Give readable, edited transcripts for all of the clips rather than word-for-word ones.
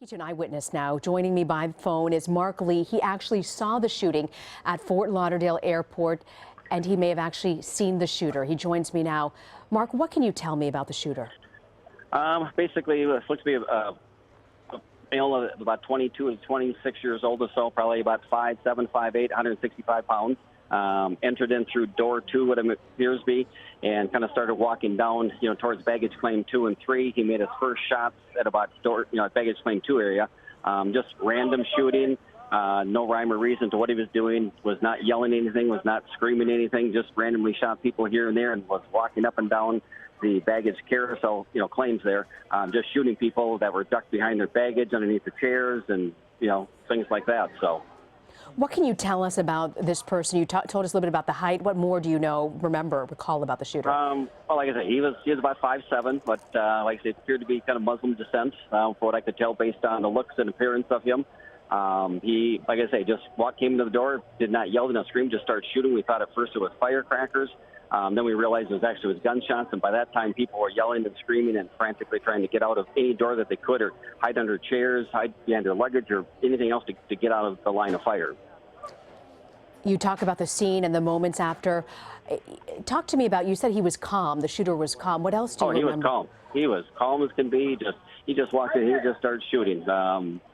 To an eyewitness now. Joining me by phone is Mark Lea. He actually saw the shooting at Fort Lauderdale Airport, and he may have actually seen the shooter. He joins me now. Mark, what can you tell me about the shooter? Basically, it looks to be a male of about 22 to 26 years old or so, probably about 5'7", 5'8", 165 pounds. Entered in through door 2, what it appears to be, and kind of started walking down, towards baggage claim 2 and 3. He made his first shots at about at baggage claim 2 area. Just random shooting, no rhyme or reason to what he was doing. Was not yelling anything, was not screaming anything. Just randomly shot people here and there, and was walking up and down the baggage carousel, claims there, just shooting people that were ducked behind their baggage, underneath the chairs, and things like that. So. What can you tell us about this person? You told us a little bit about the height. What more do you recall about the shooter? Well, like I said, he was about 5'7", but like I said, appeared to be kind of Muslim descent, from what I could tell based on the looks and appearance of him. He, like I say, just came to the door, did not yell, did not scream, just started shooting. We thought at first it was firecrackers. Then we realized it was actually gunshots, and by that time people were yelling and screaming and frantically trying to get out of any door that they could, or hide under chairs, hide behind their luggage, or anything else to get out of the line of fire. You talk about the scene and the moments after. Talk to me about, you said he was calm, the shooter was calm. What else do you remember? He was calm. He was calm as can be. He just walked in, he just started shooting.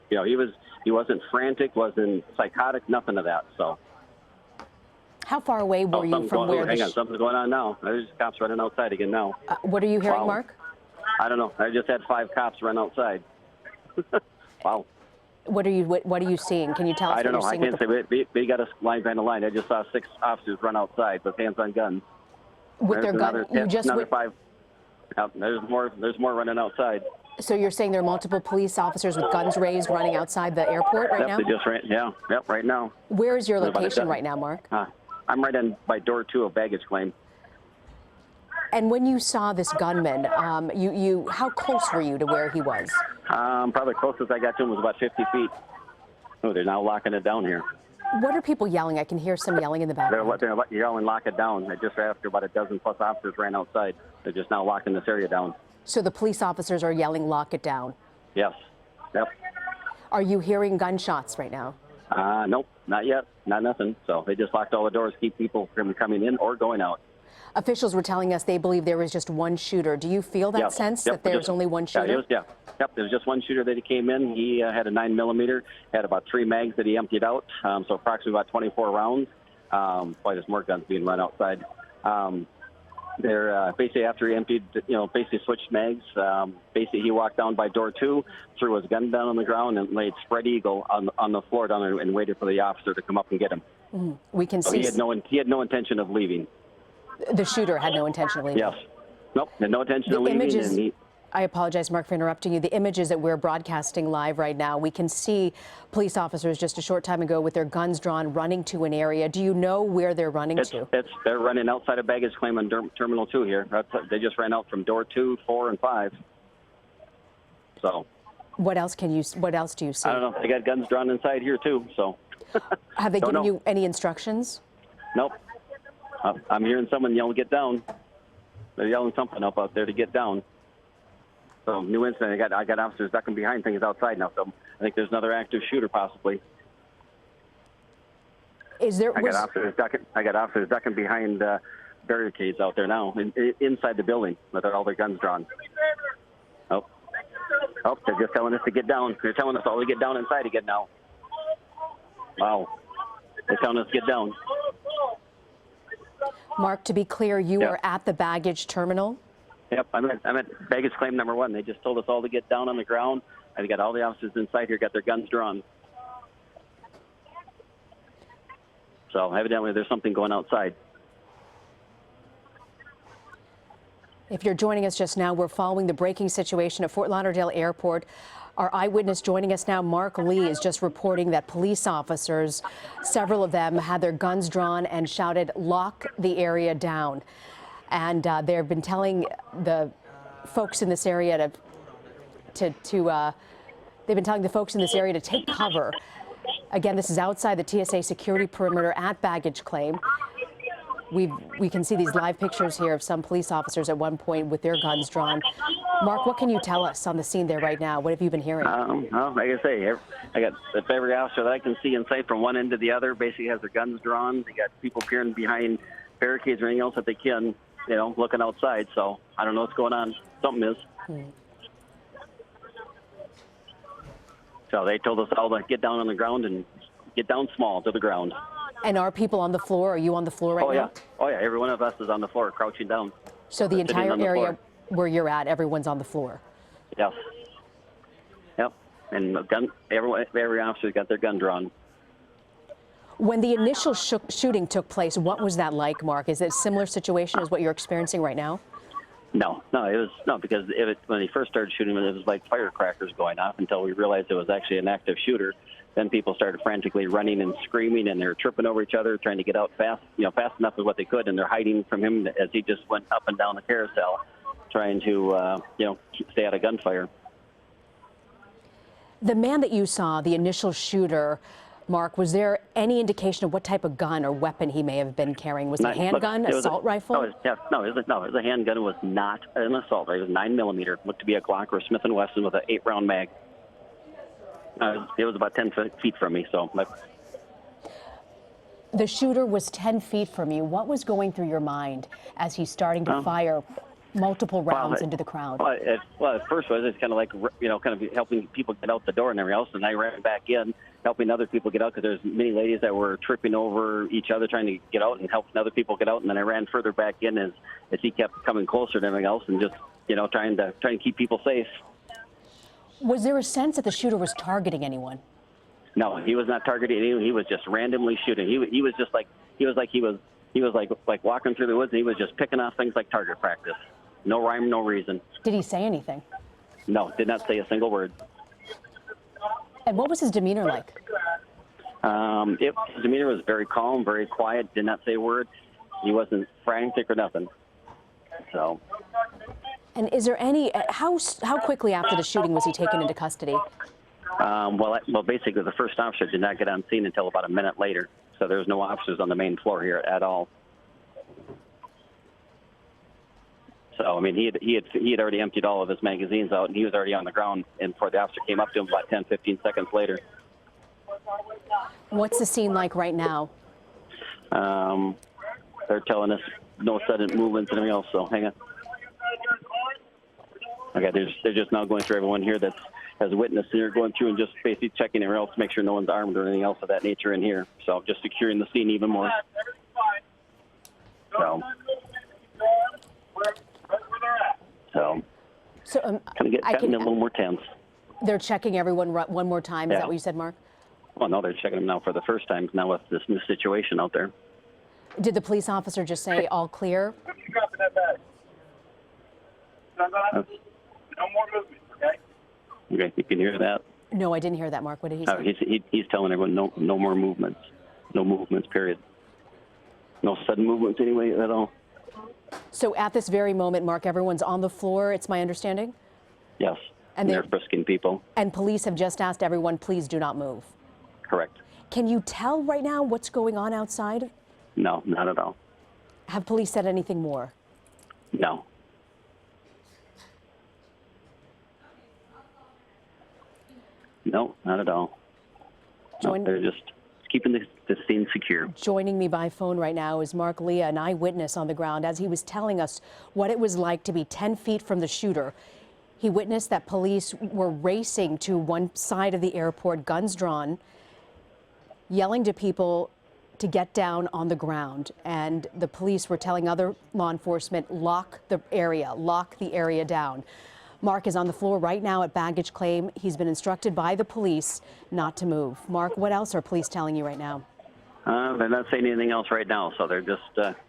He wasn't frantic, wasn't psychotic, nothing of that, so. How far away were you from where hang on, something's going on now. There's cops running outside again now. What are you hearing, Wow. Mark? I don't know. I just had 5 cops run outside. Wow. What are you seeing? Can you tell us? I don't know. I can't say. We got us line behind the line. I just saw 6 officers run outside with hands on guns. With their guns? Another 5. There's more running outside. So you're saying there are multiple police officers with guns raised running outside the airport right now? They just ran. Yeah. Yep. Right now. Where is your location right now, Mark? I'm right in by door 2 of baggage claim. And when you saw this gunman, how close were you to where he was? Probably closest I got to him was about 50 feet. Oh, they're now locking it down here. What are people yelling? I can hear some yelling in the background. They're yelling, lock it down. Just after about a dozen plus officers ran outside. They're just now locking this area down. So the police officers are yelling, lock it down? Yes. Yep. Are you hearing gunshots right now? Nope, not yet. Not nothing. So they just locked all the doors, keep people from coming in or going out. Officials were telling us they believe there was just one shooter. Do you feel that sense that there's only one shooter? Yep, there was just one shooter that he came in. He had a 9mm, had about 3 mags that he emptied out, so approximately about 24 rounds. Probably there's more guns being run outside. Basically after he emptied, basically switched mags, basically he walked down by door 2, threw his gun down on the ground and laid spread eagle on the floor down there and waited for the officer to come up and get him. We can see. He had no intention of leaving. The shooter had no intention of leaving? Yes. Nope, had no intention of leaving. I apologize, Mark, for interrupting you. The images that we're broadcasting live right now, we can see police officers just a short time ago with their guns drawn running to an area. Do you know where they're running to? They're running outside of baggage claim on Terminal 2 here. They just ran out from door 2, 4, and 5. So. What else do you see? I don't know. They got guns drawn inside here too, so. Have they given you any instructions? Nope. I'm hearing someone yell, get down. They're yelling something up out there to get down. So, new incident. I got officers ducking behind things outside now, so I think there's another active shooter possibly. I got officers ducking behind barricades out there now, inside the building with all their guns drawn. Oh, they're just telling us to get down. They're telling us all to get down inside again now. Wow. They're telling us to get down. Mark, to be clear, you are at the baggage terminal? Yep, I'm at baggage claim number 1. They just told us all to get down on the ground. I got all the officers inside here, got their guns drawn. So evidently there's something going outside. If you're joining us just now, we're following the breaking situation at Fort Lauderdale Airport. Our eyewitness joining us now, Mark Lea, is just reporting that police officers, several of them, had their guns drawn and shouted, lock the area down. And they've been telling the folks in this area they've been telling the folks in this area to take cover. Again, this is outside the TSA security perimeter at baggage claim. We can see these live pictures here of some police officers at one point with their guns drawn. Mark, what can you tell us on the scene there right now? What have you been hearing? Well, like I say, I got every officer that I can see in sight from one end to the other basically has their guns drawn. They got people peering behind barricades or anything else that they can, looking outside. So I don't know what's going on. Something is. So they told us all to get down on the ground and get down small to the ground. And are people on the floor? Are you on the floor right now? Oh, yeah. Every one of us is on the floor, crouching down. So the entire area where you're at, everyone's on the floor? Yes. Yep. And every officer's got their gun drawn. When the initial shooting took place, what was that like, Mark? Is it a similar situation as what you're experiencing right now? No, because when he first started shooting, it was like firecrackers going off until we realized it was actually an active shooter. Then people started frantically running and screaming, and they're tripping over each other, trying to get out fast enough as what they could, and they're hiding from him as he just went up and down the carousel, trying to, stay out of gunfire. The man that you saw, the initial shooter, Mark, was there any indication of what type of gun or weapon he may have been carrying? Was it a handgun, assault rifle? No, it was a handgun. It was not an assault rifle. It was 9mm. Looked to be a Glock or a Smith & Wesson with an 8-round mag. It was about 10 feet from me. So. The shooter was 10 feet from you. What was going through your mind as he's starting to fire multiple rounds into the crowd? Well, at first it was kind of like, kind of helping people get out the door and everything else. And I ran back in, helping other people get out because there's many ladies that were tripping over each other trying to get out and helping other people get out. And then I ran further back in as he kept coming closer to everything else and just, trying to keep people safe. Was there a sense that the shooter was targeting anyone? No, he was not targeting anyone. He was just randomly shooting. He was just like he was like walking through the woods, and he was just picking off things like target practice. No rhyme, no reason. Did he say anything? No, did not say a single word. And what was his demeanor like? His demeanor was very calm, very quiet, did not say a word. He wasn't frantic or nothing. So. And is there any, how quickly after the shooting was he taken into custody? Well, basically the first officer did not get on scene until about a minute later. So there was no officers on the main floor here at all. So, I mean, he had already emptied all of his magazines out, and he was already on the ground, and before the officer came up to him about 10, 15 seconds later. What's the scene like right now? They're telling us no sudden movements and everything else, so hang on. Okay, they're just now going through everyone here that has witnessed, and they're going through and just basically checking everyone else to make sure no one's armed or anything else of that nature in here. So just securing the scene even more. So kind of getting a little more tense. They're checking everyone one more time. Is that what you said, Mark? Well, no, they're checking them now for the first time now with this new situation out there. Did the police officer just say all clear? No more movement, okay? Okay, you can hear that? No, I didn't hear that, Mark. What did he say? He's telling everyone no more movements. No movements, period. No sudden movements anyway at all. So at this very moment, Mark, everyone's on the floor, it's my understanding? Yes, and they're frisking people. And police have just asked everyone, please do not move. Correct. Can you tell right now what's going on outside? No, not at all. Have police said anything more? No. No, not at all. No, they're just keeping the scene secure. Joining me by phone right now is Mark Lea, an eyewitness on the ground, as he was telling us what it was like to be 10 feet from the shooter. He witnessed that police were racing to one side of the airport, guns drawn, yelling to people to get down on the ground. And the police were telling other law enforcement, lock the area down. Mark is on the floor right now at baggage claim. He's been instructed by the police not to move. Mark, what else are police telling you right now? They're not saying anything else right now, so they're just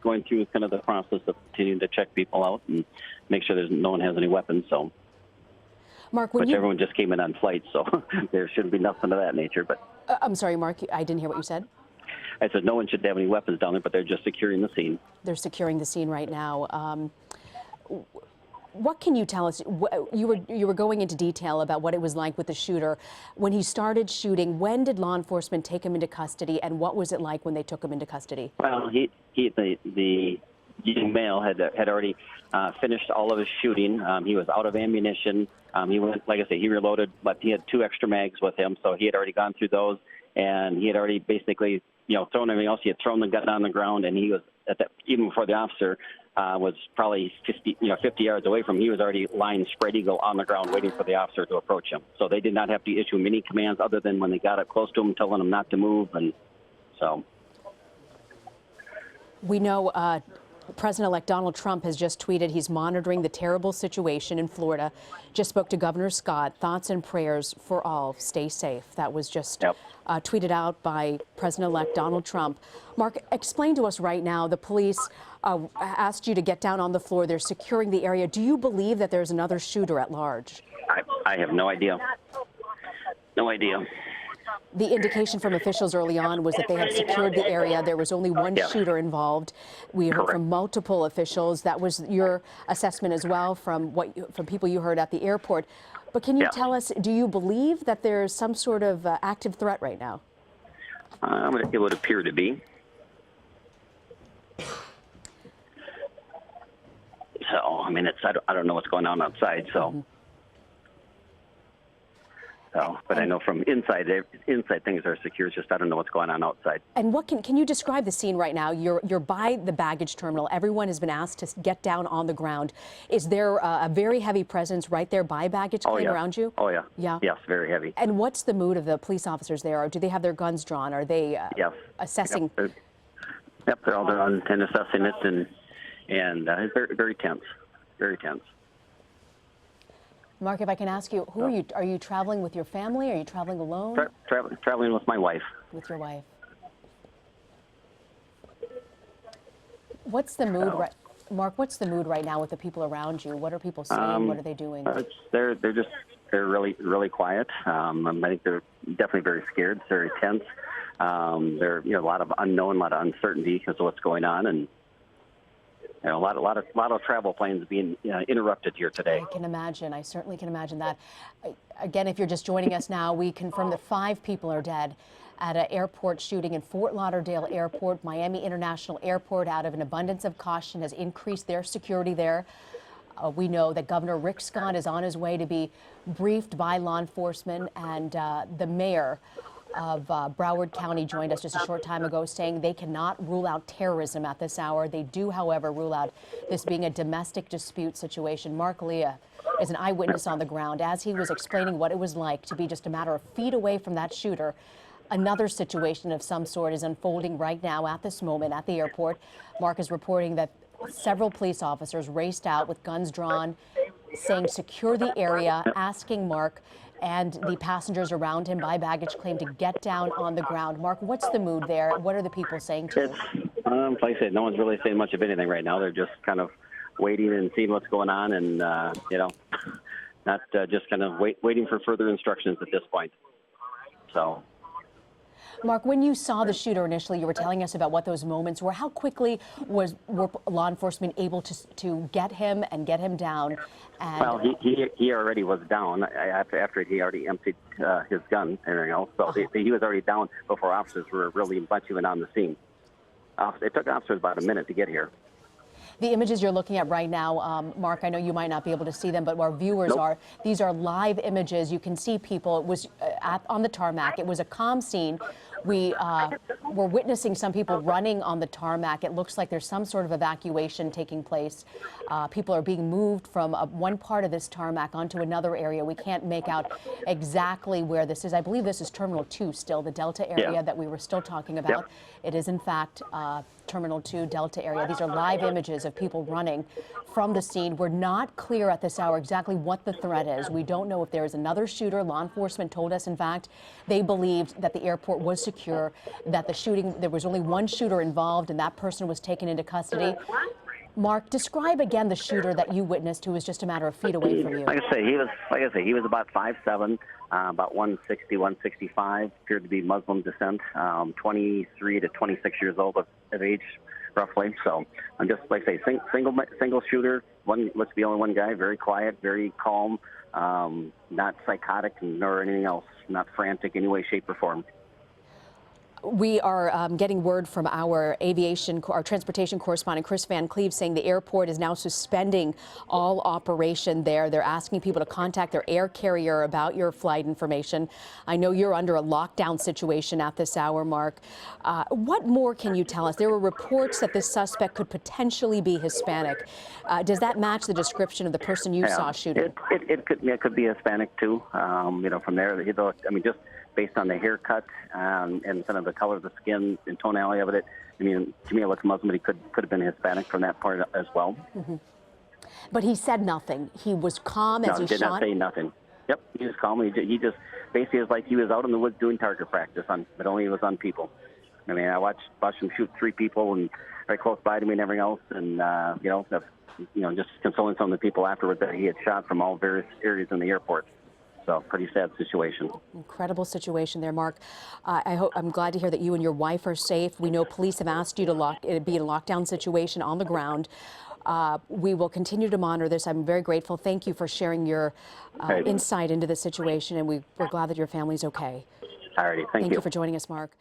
going through kind of the process of continuing to check people out and make sure no one has any weapons. So, Mark, everyone just came in on flight, so there shouldn't be nothing of that nature. But I'm sorry, Mark, I didn't hear what you said. I said no one should have any weapons down there, but they're just securing the scene. They're securing the scene right now. What can you tell us? You were going into detail about what it was like with the shooter. When he started shooting, when did law enforcement take him into custody, and what was it like when they took him into custody? Well, the young male had already finished all of his shooting. He was out of ammunition. He went, like I say, he reloaded, but he had 2 extra mags with him, so he had already gone through those, and he had already basically, thrown everything else. He had thrown the gun on the ground, and he was even before the officer was probably 50 yards away from him. He was already lying spread eagle on the ground, waiting for the officer to approach him. So they did not have to issue him any commands other than when they got up close to him, telling him not to move, and so. We know President-elect Donald Trump has just tweeted he's monitoring the terrible situation in Florida. Just spoke to Governor Scott. Thoughts and prayers for all. Stay safe. That was just tweeted out by President-elect Donald Trump. Mark, explain to us right now. The police asked you to get down on the floor. They're securing the area. Do you believe that there's another shooter at large? I have no idea. No idea. The indication from officials early on was that they had secured the area. There was only one shooter involved. We heard from multiple officials. That was your assessment as well from people you heard at the airport. But can you tell us, do you believe that there's some sort of active threat right now? It would appear to be. So, I mean, I don't know what's going on outside, so. So, but I know from inside things are secure. It's just I don't know what's going on outside. And what can you describe the scene right now? You're by the baggage terminal. Everyone has been asked to get down on the ground. Is there a very heavy presence right there by baggage claim around you? Oh yeah. Yeah. Yes, very heavy. And what's the mood of the police officers there? Or do they have their guns drawn? Are they assessing? Yep, they're all done and assessing it, and it's very, very tense. Very tense. Mark, if I can ask you, are you traveling with your family? Are you traveling alone? Traveling with my wife. With your wife. What's the mood, Mark? What's the mood right now with the people around you? What are people saying? What are they doing? They're really, really quiet. I think they're definitely very scared. It's very tense. There's a lot of unknown, a lot of uncertainty because of what's going on, and a lot of travel plans being interrupted here today. I can imagine. I certainly can imagine that. Again, if you're just joining us now, we confirm that 5 people are dead at an airport shooting in Fort Lauderdale Airport. Miami International Airport, out of an abundance of caution, has increased their security there. We know that Governor Rick Scott is on his way to be briefed by law enforcement, and the mayor of Broward County joined us just a short time ago, saying they cannot rule out terrorism at this hour. They do, however, rule out this being a domestic dispute situation. Mark Lea is an eyewitness on the ground as he was explaining what it was like to be just a matter of feet away from that shooter. Another situation of some sort is unfolding right now at this moment at the airport. Mark is reporting that several police officers raced out with guns drawn, saying secure the area, asking Mark and the passengers around him by baggage claim to get down on the ground. Mark, what's the mood there? What are the people saying to you? Like I said, no one's really saying much of anything right now. They're just kind of waiting and seeing what's going on, and not just kind of waiting for further instructions at this point. So. Mark, when you saw the shooter initially, you were telling us about what those moments were. How quickly were law enforcement able to get him and get him down? And well, he already was down after he already emptied his gun and everything else. So he was already down before officers were really much even on the scene. It took officers about a minute to get here. The images you're looking at right now, Mark, I know you might not be able to see them, but our viewers are. These are live images. You can see people. It was on the tarmac. It was a calm scene. We were witnessing some people running on the tarmac. It looks like there's some sort of evacuation taking place. People are being moved from one part of this tarmac onto another area. We can't make out exactly where this is. I believe this is Terminal 2 still, the Delta area that we were still talking about. It is, in fact, Terminal 2, Delta area. These are live images of people running from the scene. We're not clear at this hour exactly what the threat is. We don't know if there is another shooter. Law enforcement told us, in fact, they believed that the airport was secure, that the shooting, there was only one shooter involved, and that person was taken into custody. Mark, describe again the shooter that you witnessed, who was just a matter of feet away from you. Like I say, he was about 5'7", about 160, 165, appeared to be Muslim descent, 23 to 26 years old of age, roughly. So I'm just, like I say, single shooter, looks to be only one guy, very quiet, very calm, not psychotic nor anything else, not frantic in any way, shape, or form. We are getting word from our transportation correspondent, Chris Van Cleve, saying the airport is now suspending all operation there. They're asking people to contact their air carrier about your flight information. I know you're under a lockdown situation at this hour, Mark. What more can you tell us? There were reports that this suspect could potentially be Hispanic. Does that match the description of the person you saw shooting? It could be Hispanic too. From there, just based on the haircut and kind of the color of the skin and tonality of it, to me it looks Muslim, but he could have been Hispanic from that part as well. Mm-hmm. But he said nothing. He was calm as he shot? No, he did not say nothing. Yep, he was calm. He just basically was like he was out in the woods doing target practice, but only it was on people. I watched him shoot 3 people and right close by to me and everything else, and just consoling some of the people afterwards that he had shot from all various areas in the airport. So pretty sad situation. Incredible situation there, Mark. I'm glad to hear that you and your wife are safe. We know police have asked you to be in a lockdown situation on the ground. We will continue to monitor this. I'm very grateful. Thank you for sharing your insight into the situation, and we're glad that your family's okay. All righty, thank you. Thank you for joining us, Mark.